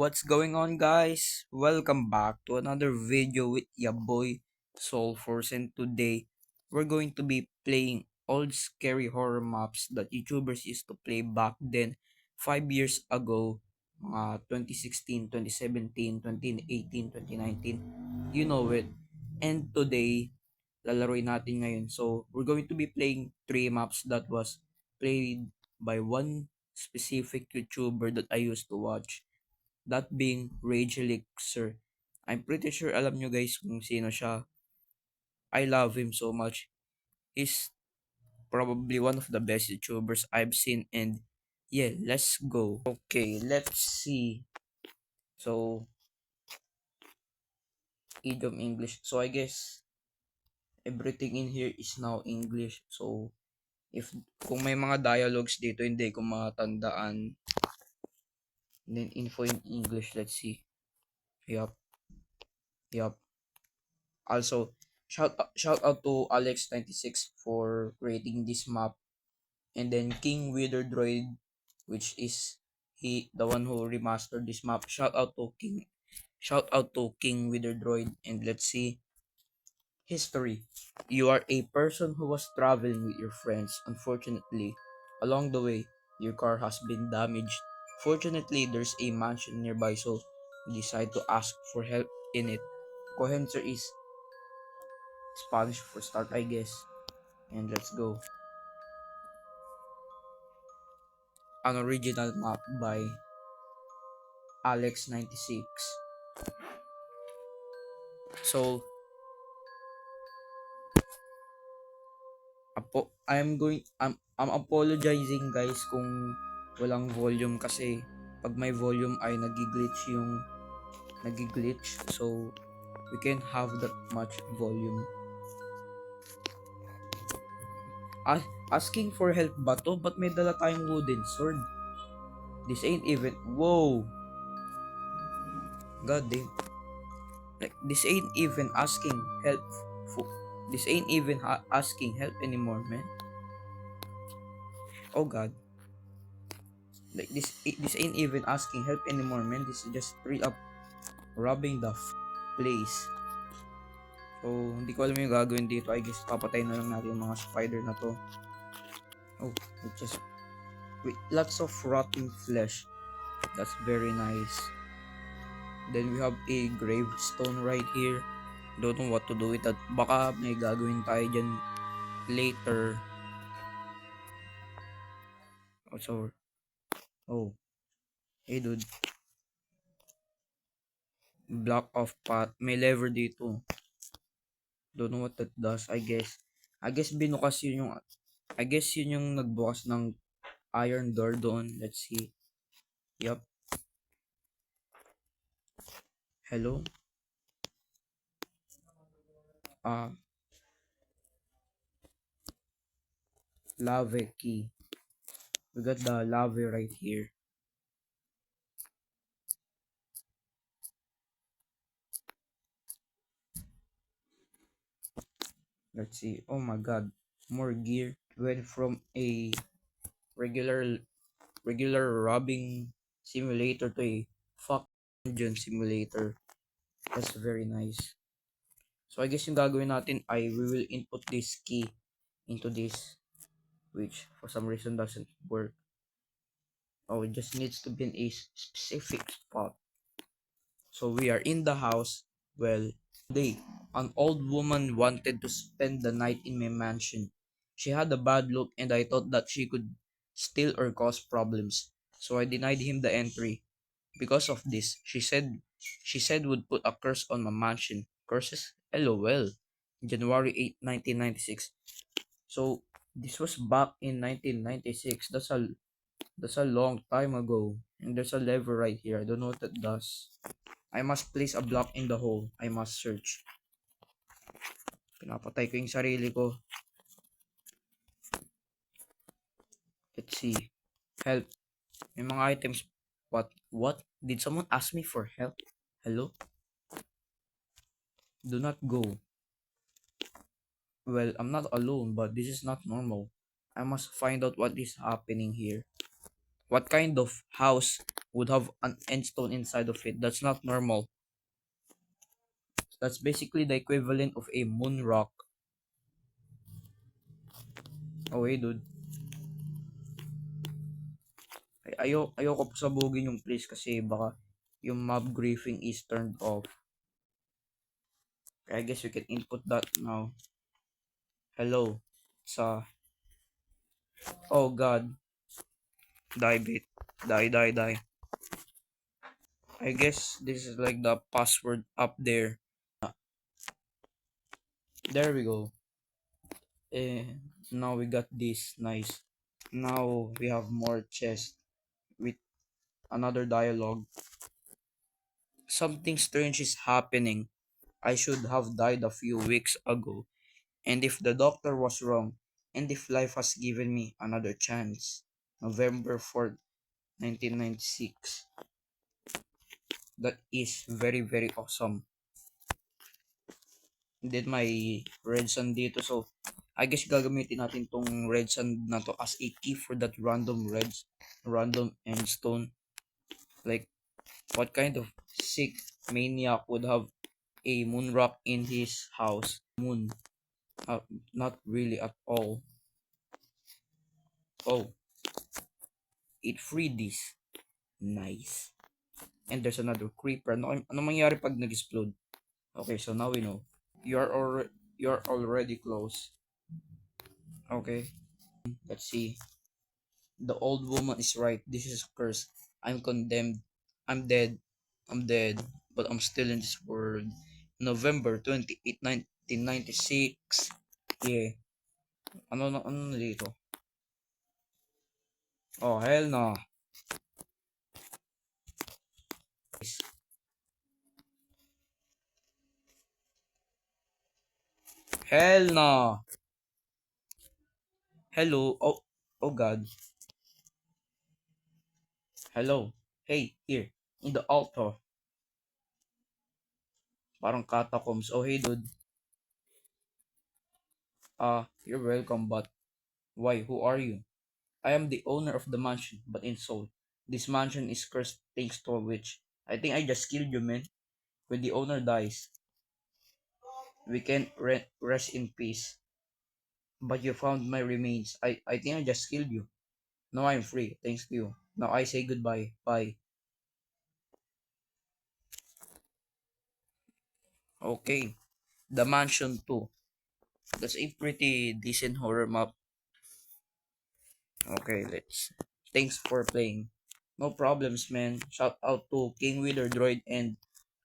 what's going on, guys? Welcome back to another video with your boy Soulforce, and today we're going to be playing old scary horror maps that YouTubers used to play back then, 5 years ago, 2016, 2017, 2018, 2019, you know it. And today, lalaroin natin ngayon. So, we're going to be playing three maps that was played by one specific YouTuber that I used to watch, that being Rage Elixir. I'm pretty sure alam nyo guys kung sino siya. I love him so much. He's probably one of the best YouTubers I've seen, and yeah, let's go. Okay, let's see. So, idiom English. So, I guess everything in here is now English. So, if kung may mga dialogues dito hindi ko matandaan, then info in English, let's see. Yup, yup. Also, shout out to Alex96 for creating this map, and then King Wither Droid, which is the one who remastered this map. Shout out to King Wither Droid. And let's see. History. You are a person who was traveling with your friends. Unfortunately, along the way, your car has been damaged. Fortunately, there's a mansion nearby, so you decide to ask for help in it. Cohencer is Spanish for start, I guess. And let's go. An original map by Alex96. So, I'm apologizing guys kung walang volume, kasi pag may volume ay nagiglitch, so we can't have that much volume. Asking for help ba to? Ba't may dala tayong wooden sword? This ain't even, whoa, god damn, like this ain't even asking help for, this ain't even asking help anymore, man. Oh god, like this ain't even asking help anymore, man. This is just straight up robbing the place. So, hindi ko alam yung gagawin dito. I guess papatay na lang natin yung mga spider na to. Oh, it just with lots of rotting flesh. That's very nice. Then we have a gravestone right here. Don't know what to do with that. Baka may gagawin tayo dyan later. Oh, hey dude. Block of path. May lever dito. Don't know what that does. I guess binukas yun yung, I guess yun yung nagbukas ng iron door doon. Let's see. Yup. Hello? Lave key. We got the lave right here. Let's see. Oh my god. More gear. Went from a regular robbing simulator to a fuck dungeon simulator. That's very nice. So I guess yung gagawin natin ay we will input this key into this, which for some reason doesn't work. Oh, it just needs to be in a specific spot. So we are in the house. Well, day, an old woman wanted to spend the night in my mansion. She had a bad look, and I thought that she could steal or cause problems. So I denied him the entry. Because of this, she said would put a curse on my mansion. Curses? LOL. January 8, 1996. So this was back in 1996. That's a long time ago. And there's a lever right here. I don't know what that does. I must place a block in the hole. I must search. Pinapatay ko yung sarili ko. Let's see. Help. May mga items. What? Did someone ask me for help? Hello? Do not go. Well, I'm not alone, but this is not normal. I must find out what is happening here. What kind of house would have an end stone inside of it? That's not normal. That's basically the equivalent of a moon rock. Oh, hey, dude. Ayoko pasabugin yung place kasi baka yung mob griefing is turned off. I guess we can input that now. Hello. Sa... Oh, God. Die, bit. Die, die, die. I guess this is like the password up there. There we go. Now we got this. Nice. Now we have more chest with another dialogue. Something strange is happening. I should have died a few weeks ago. And if the doctor was wrong, and if life has given me another chance. November 4th, 1996. That is very, very awesome. Did my red sand dito. So, I guess gagamitin natin tong red sand na to as a key for that random endstone. Like, what kind of sick maniac would have a moon rock in his house? Moon. Not really at all. Oh, it freed this. Nice. And there's another creeper. Ano mangyari pag nag-explode? Okay, so now we know. You're already close. Okay, let's see. The old woman is right. This is a curse. I'm condemned. I'm dead. I'm dead. But I'm still in this world. November 28, 1996. Yeah. Ano na dito? Oh, hell no. Hell no. Hello. Oh God. Hello. Hey, here. In the altar. Parang catacombs. Oh, hey, dude. You're welcome, but why? Who are you? I am the owner of the mansion, but in soul. This mansion is cursed thanks to a witch. I think I just killed you, man. When the owner dies, we can rest in peace. But you found my remains. I think I just killed you. Now I'm free, thanks to you. Now I say goodbye. Bye. Okay. The Mansion 2. That's a pretty decent horror map. Okay, let's. Thanks for playing. No problems, man. Shout out to King Wheeler Droid and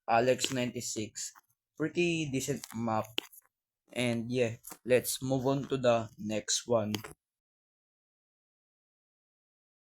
Alex96. Pretty decent map. And yeah, let's move on to the next one.